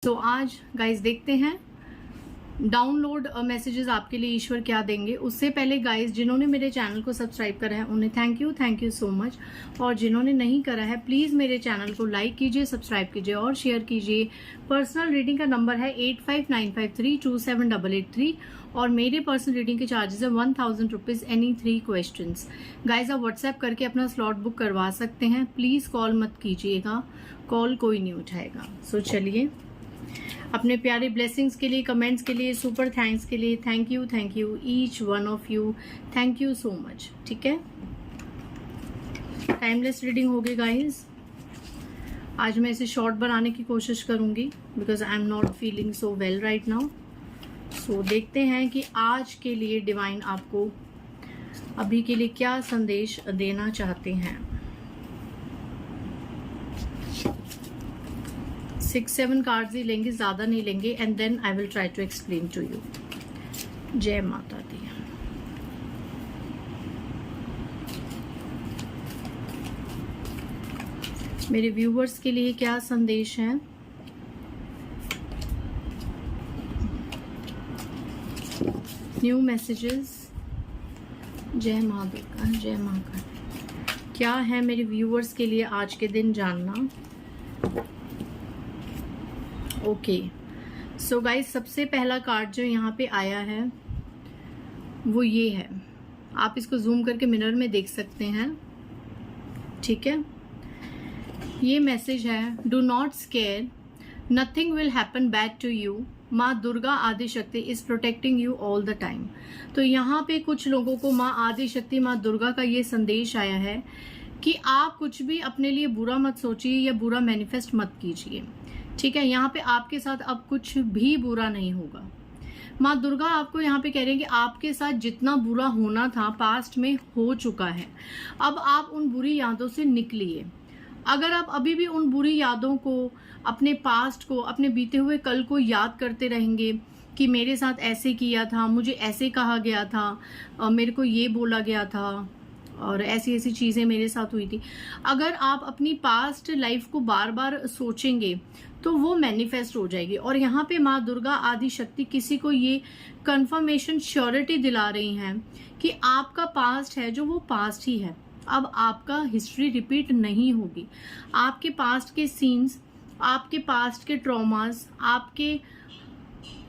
तो आज गाइस देखते हैं डाउनलोड मैसेजेस आपके लिए ईश्वर क्या देंगे। उससे पहले गाइस जिन्होंने मेरे चैनल को सब्सक्राइब करा है उन्हें थैंक यू सो मच, और जिन्होंने नहीं करा है प्लीज़ मेरे चैनल को लाइक कीजिए, सब्सक्राइब कीजिए और शेयर कीजिए। पर्सनल रीडिंग का नंबर है 8595327883 और मेरे पर्सनल रीडिंग के चार्जेस है 1000 रुपीज़ एनी 3 क्वेश्चंस। गाइस आप व्हाट्सएप करके अपना स्लॉट बुक करवा सकते हैं, प्लीज़ कॉल मत कीजिएगा, कॉल कोई नहीं उठाएगा। सो चलिए, अपने प्यारे ब्लेसिंग्स के लिए, कमेंट्स के लिए, सुपर थैंक्स के लिए thank you each one of you, thank you so much. ठीक है, टाइमलेस रीडिंग होगी गाइस। आज मैं इसे शॉर्ट बनाने की कोशिश करूंगी because I am not feeling so well right now. So देखते हैं कि आज के लिए डिवाइन आपको अभी के लिए क्या संदेश देना चाहते हैं। 6-7 कार्ड्स ही लेंगे, ज़्यादा नहीं लेंगे, and then I will try to explain to you. जय माता दी। मेरे व्यूवर्स के लिए क्या संदेश है? New messages. जय माँ दुर्गा, जय माँ का। क्या है मेरे व्यूवर्स के लिए आज के दिन जानना? ओके सो गाइस, सबसे पहला कार्ड जो यहाँ पे आया है वो ये है। आप इसको जूम करके मिरर में देख सकते हैं। ठीक है, ये मैसेज है, do not scare, nothing will happen bad to you, माँ Durga Adi Shakti is protecting you all the time. तो यहाँ पे कुछ लोगों को माँ आदि शक्ति, माँ दुर्गा का ये संदेश आया है कि आप कुछ भी अपने लिए बुरा मत सोचिए या बुरा मैनिफेस्ट मत कीजिए। ठीक है, यहाँ पे आपके साथ अब कुछ भी बुरा नहीं होगा। माँ दुर्गा आपको यहाँ पे कह रहे हैं कि आपके साथ जितना बुरा होना था पास्ट में हो चुका है, अब आप उन बुरी यादों से निकलिए। अगर आप अभी भी उन बुरी यादों को, अपने पास्ट को, अपने बीते हुए कल को याद करते रहेंगे कि मेरे साथ ऐसे किया था, मुझे ऐसे कहा गया था, मेरे को ये बोला गया था और ऐसी ऐसी चीज़ें मेरे साथ हुई थी, अगर आप अपनी पास्ट लाइफ को बार बार सोचेंगे तो वो मैनिफेस्ट हो जाएगी। और यहाँ पे माँ दुर्गा आदि शक्ति किसी को ये कंफर्मेशन, श्योरिटी दिला रही हैं कि आपका पास्ट है जो वो पास्ट ही है, अब आपका हिस्ट्री रिपीट नहीं होगी। आपके पास्ट के सीन्स, आपके पास्ट के ट्रॉमास, आपके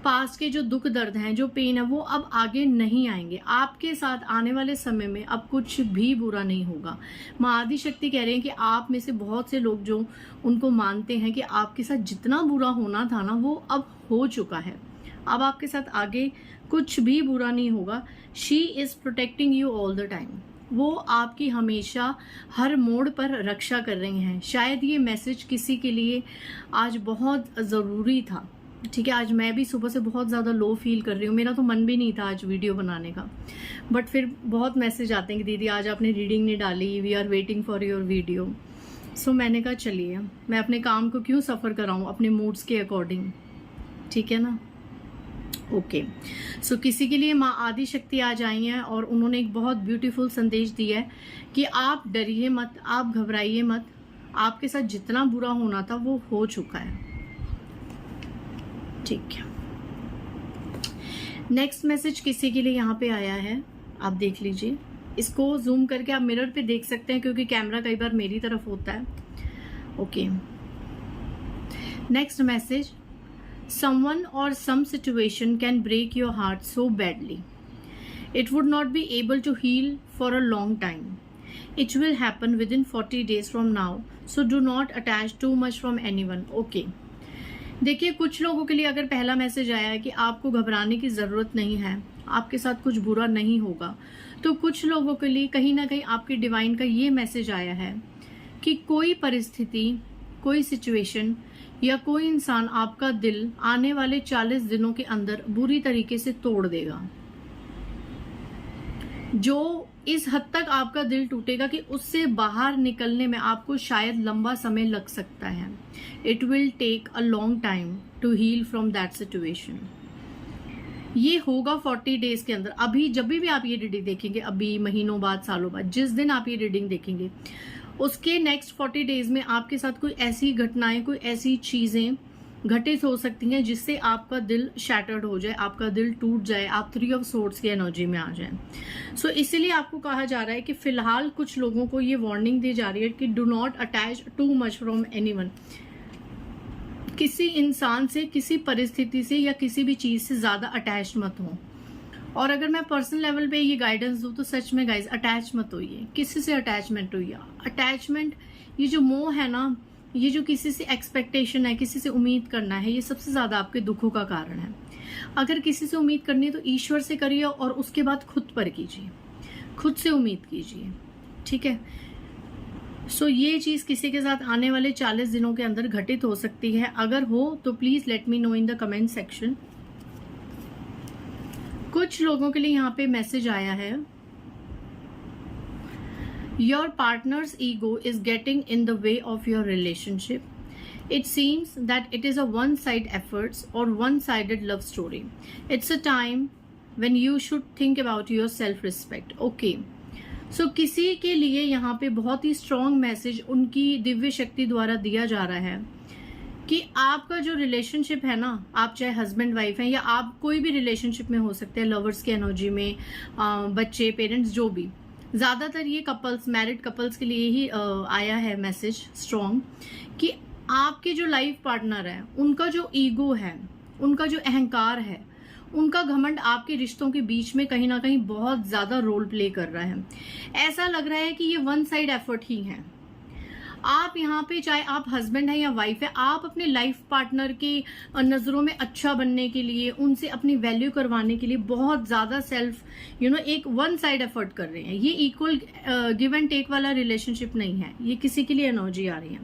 पास्ट के जो दुख दर्द हैं, जो पेन है, वो अब आगे नहीं आएंगे। आपके साथ आने वाले समय में अब कुछ भी बुरा नहीं होगा। माँ आदि शक्ति कह रहे हैं कि आप में से बहुत से लोग जो उनको मानते हैं कि आपके साथ जितना बुरा होना था ना वो अब हो चुका है, अब आपके साथ आगे कुछ भी बुरा नहीं होगा। She is protecting you all the time, वो आपकी हमेशा हर मोड़ पर रक्षा कर रही हैं। शायद ये मैसेज किसी के लिए आज बहुत ज़रूरी था। ठीक है, आज मैं भी सुबह से बहुत ज़्यादा लो फील कर रही हूँ, मेरा तो मन भी नहीं था आज वीडियो बनाने का, बट फिर बहुत मैसेज आते हैं कि दीदी आज आपने रीडिंग नहीं डाली, we are waiting for your video. So मैंने कहा चलिए, मैं अपने काम को क्यों सफ़र कराऊँ अपने मूड्स के अकॉर्डिंग। ठीक है ना, ओके। सो किसी के लिए माँ आदि शक्ति आज आई हैं और उन्होंने एक बहुत ब्यूटीफुल संदेश दिया है कि आप डरिए मत, आप घबराइए मत, आपके साथ जितना बुरा होना था वो हो चुका है। ठीक है, नेक्स्ट मैसेज किसी के लिए यहाँ पे आया है, आप देख लीजिए। इसको जूम करके आप मिरर पे देख सकते हैं क्योंकि कैमरा कई बार मेरी तरफ होता है। Okay, next message, someone or some situation can break your heart so badly it would not be able to heal for a long time. It will happen within 40 days from now, so do not attach too much from anyone. Okay, देखिए, कुछ लोगों के लिए अगर पहला message आया है कि आपको घबराने की ज़रूरत नहीं है, आपके साथ कुछ बुरा नहीं होगा, तो कुछ लोगों के लिए कहीं ना कहीं आपके डिवाइन का ये मैसेज आया है कि कोई परिस्थिति, कोई सिचुएशन या कोई इंसान आपका दिल आने वाले 40 दिनों के अंदर बुरी तरीके से तोड़ देगा, जो इस हद तक आपका दिल टूटेगा कि उससे बाहर निकलने में आपको शायद लंबा समय लग सकता है। It will take a long time to heal from that situation. ये होगा 40 डेज के अंदर। अभी जब भी आप ये रीडिंग देखेंगे, अभी महीनों बाद, सालों बाद, जिस दिन आप ये रीडिंग देखेंगे उसके नेक्स्ट 40 डेज में आपके साथ कोई ऐसी घटनाएं, कोई ऐसी चीजें घटित हो सकती हैं, जिससे आपका दिल शैटर्ड हो जाए, आपका दिल टूट जाए, आप 3 ऑफ सोर्ड्स की एनर्जी में आ जाए। सो इसीलिए आपको कहा जा रहा है कि फिलहाल कुछ लोगों को ये वार्निंग दी जा रही है कि do not attach too much from anyone. किसी इंसान से, किसी परिस्थिति से या किसी भी चीज से ज्यादा अटैच मत हो। और अगर मैं पर्सनल लेवल पे ये गाइडेंस दूं तो सच में गाइज अटैच मत होइए। किसी से अटैचमेंट होइए। अटैचमेंट, ये जो मोह है ना, ये जो किसी से एक्सपेक्टेशन है, किसी से उम्मीद करना है, ये सबसे ज्यादा आपके दुखों का कारण है। अगर किसी से उम्मीद करनी है तो ईश्वर से करिए और उसके बाद खुद पर कीजिए, खुद से उम्मीद कीजिए, ठीक है। सो ये चीज किसी के साथ आने वाले 40 दिनों के अंदर घटित हो सकती है। अगर हो तो please let me know in the comment section. कुछ लोगों के लिए यहाँ पे मैसेज आया है, your partners ego is getting in the way of your relationship. It seems that it is a one-side efforts or one-sided love story. It's a time when you should think about your self-respect. Okay. So किसी के लिए यहाँ पे बहुत ही strong message उनकी दिव्य शक्ति द्वारा दिया जा रहा है कि आपका जो रिलेशनशिप है ना, आप चाहे हस्बैंड वाइफ हैं या आप कोई भी रिलेशनशिप में हो सकते हैं, लवर्स की एनर्जी में, बच्चे, पेरेंट्स, जो भी, ज्यादातर ये कपल्स, मैरिड कपल्स के लिए ही आया है मैसेज स्ट्रॉन्ग कि आपके जो लाइफ पार्टनर है, उनका जो ईगो है, उनका जो अहंकार है, उनका घमंड आपके रिश्तों के बीच में कहीं ना कहीं बहुत ज्यादा रोल प्ले कर रहा है। ऐसा लग रहा है कि ये वन साइड एफर्ट ही है। आप यहाँ पे, चाहे आप हस्बैंड है या वाइफ है, आप अपने लाइफ पार्टनर की नजरों में अच्छा बनने के लिए, उनसे अपनी वैल्यू करवाने के लिए बहुत ज्यादा सेल्फ एक वन साइड एफर्ट कर रहे हैं। ये इक्वल गिव एंड टेक वाला रिलेशनशिप नहीं है, ये किसी के लिए एनर्जी आ रही है।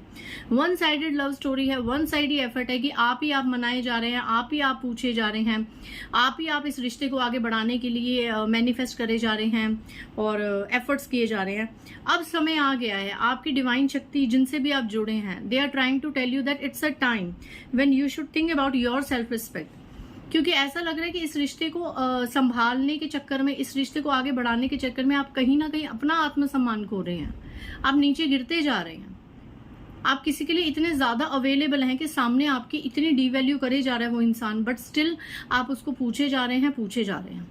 वन साइडेड लव स्टोरी है, वन साइड ही एफर्ट है कि आप ही आप मनाए जा रहे हैं, आप ही आप पूछे जा रहे हैं, आप ही आप इस रिश्ते को आगे बढ़ाने के लिए मैनिफेस्ट करे जा रहे हैं और एफर्ट्स किए जा रहे हैं। अब समय आ गया है, आपकी डिवाइन शक्ति जिनसे भी आप जुड़े हैं, they are trying to tell you that it's a time when you should think about your self respect. क्योंकि ऐसा लग रहा है कि इस रिश्ते को संभालने के चक्कर में, इस रिश्ते को आगे बढ़ाने के चक्कर में आप कहीं ना कहीं अपना आत्मसम्मान खो रहे हैं, आप नीचे गिरते जा रहे हैं। आप किसी के लिए इतने ज्यादा अवेलेबल हैं कि सामने आपकी इतनी डीवैल्यू करे जा रहा है वो इंसान, बट स्टिल आप उसको पूछे जा रहे हैं।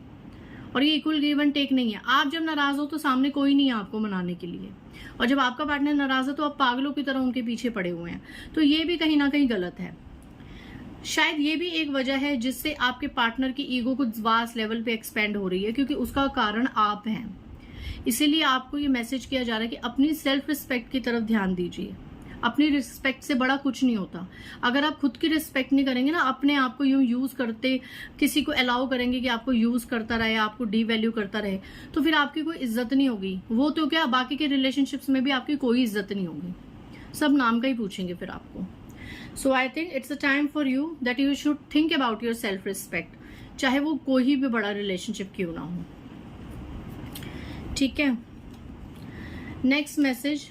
और ये इक्वल गिव एंड टेक नहीं है। आप जब नाराज हो तो सामने कोई नहीं है आपको मनाने के लिए, और जब आपका पार्टनर नाराज है तो आप पागलों की तरह उनके पीछे पड़े हुए हैं। तो ये भी कहीं ना कहीं गलत है। शायद ये भी एक वजह है जिससे आपके पार्टनर की ईगो कुछ वास्ट लेवल पे एक्सपेंड हो रही है, क्योंकि उसका कारण आप हैं। इसीलिए आपको ये मैसेज किया जा रहा है कि अपनी सेल्फ रिस्पेक्ट की तरफ ध्यान दीजिए। अपनी रिस्पेक्ट से बड़ा कुछ नहीं होता। अगर आप खुद की रिस्पेक्ट नहीं करेंगे ना, अपने आप को यूं यूज करते, किसी को अलाउ करेंगे कि आपको यूज करता रहे, आपको डीवैल्यू करता रहे, तो फिर आपकी कोई इज्जत नहीं होगी। वो तो क्या, बाकी के रिलेशनशिप्स में भी आपकी कोई इज्जत नहीं होगी, सब नाम का ही पूछेंगे फिर आपको। So I think it's a time for you that you should think about your self respect, चाहे वो कोई भी बड़ा रिलेशनशिप क्यों ना हो, ठीक है। नेक्स्ट मैसेज,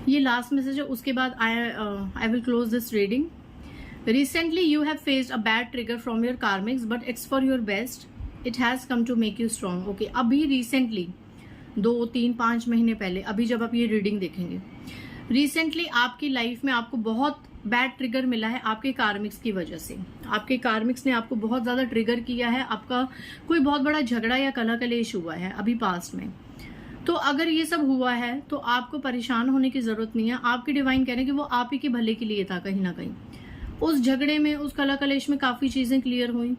ये लास्ट मैसेज है, उसके बाद I will close this reading. Recently you have faced a bad trigger from your karmics but it's for your best, it has come to make you strong. Okay, अभी recently 2, 3, 5 महीने पहले, अभी जब आप ये रीडिंग देखेंगे, रिसेंटली आपकी life में आपको बहुत बैड ट्रिगर मिला है आपके कार्मिक्स की वजह से। आपके कार्मिक्स ने आपको बहुत ज्यादा ट्रिगर किया है, आपका कोई बहुत बड़ा झगड़ा या कलह कलेश हुआ है अभी पास्ट में। तो अगर ये सब हुआ है तो आपको परेशान होने की जरूरत नहीं है। आपकी डिवाइन कह रहे हैं कि वो आप ही के भले के लिए था। कहीं ना कहीं उस झगड़े में, उस कला कलेश में काफी चीजें क्लियर हुई,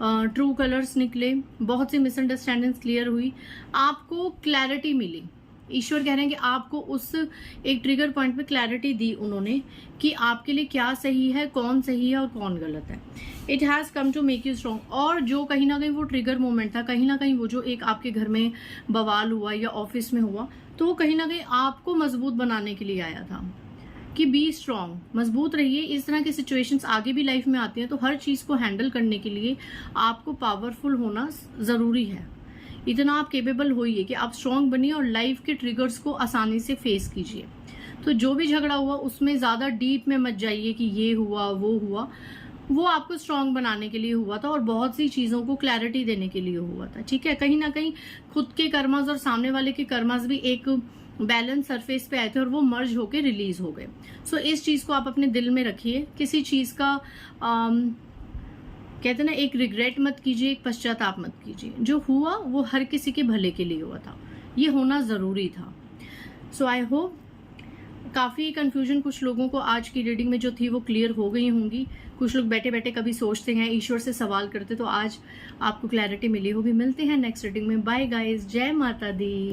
ट्रू कलर्स निकले, बहुत सी मिसअंडरस्टैंडिंग्स क्लियर हुई, आपको क्लैरिटी मिली। ईश्वर कह रहे हैं कि आपको उस एक ट्रिगर पॉइंट पे क्लैरिटी दी उन्होंने कि आपके लिए क्या सही है, कौन सही है और कौन गलत है। It has come to make you strong. और जो कहीं ना कहीं वो ट्रिगर मोमेंट था, कहीं ना कहीं वो जो एक आपके घर में बवाल हुआ या ऑफिस में हुआ, तो वो कहीं ना कहीं आपको मजबूत बनाने के लिए आया था कि बी स्ट्रॉन्ग, मजबूत रहिए। इस तरह की सिचुएशंस आगे भी लाइफ में आती हैं, तो हर चीज को हैंडल करने के लिए आपको पावरफुल होना जरूरी है। इतना आप केपेबल होइए कि आप स्ट्रॉन्ग बनिए और लाइफ के ट्रिगर्स को आसानी से फेस कीजिए। तो जो भी झगड़ा हुआ उसमें ज्यादा डीप में मत जाइए कि ये हुआ वो हुआ, वो आपको स्ट्रॉन्ग बनाने के लिए हुआ था और बहुत सी चीजों को क्लैरिटी देने के लिए हुआ था, ठीक है। कहीं ना कहीं खुद के कर्मस और सामने वाले के कर्मस भी एक बैलेंस सरफेस पे आए थे और वो मर्ज होके रिलीज हो गए। सो इस चीज को आप अपने दिल में रखिए। किसी चीज का कहते ना, एक रिग्रेट मत कीजिए, एक पश्चाताप मत कीजिए। जो हुआ वो हर किसी के भले के लिए हुआ था, ये होना जरूरी था। सो आई होप काफी कंफ्यूजन कुछ लोगों को आज की रीडिंग में जो थी वो क्लियर हो गई होंगी। कुछ लोग बैठे बैठे कभी सोचते हैं, ईश्वर से सवाल करते, तो आज आपको क्लैरिटी मिली होगी। मिलते हैं नेक्स्ट रीडिंग में। बाय गाइस, जय माता दी।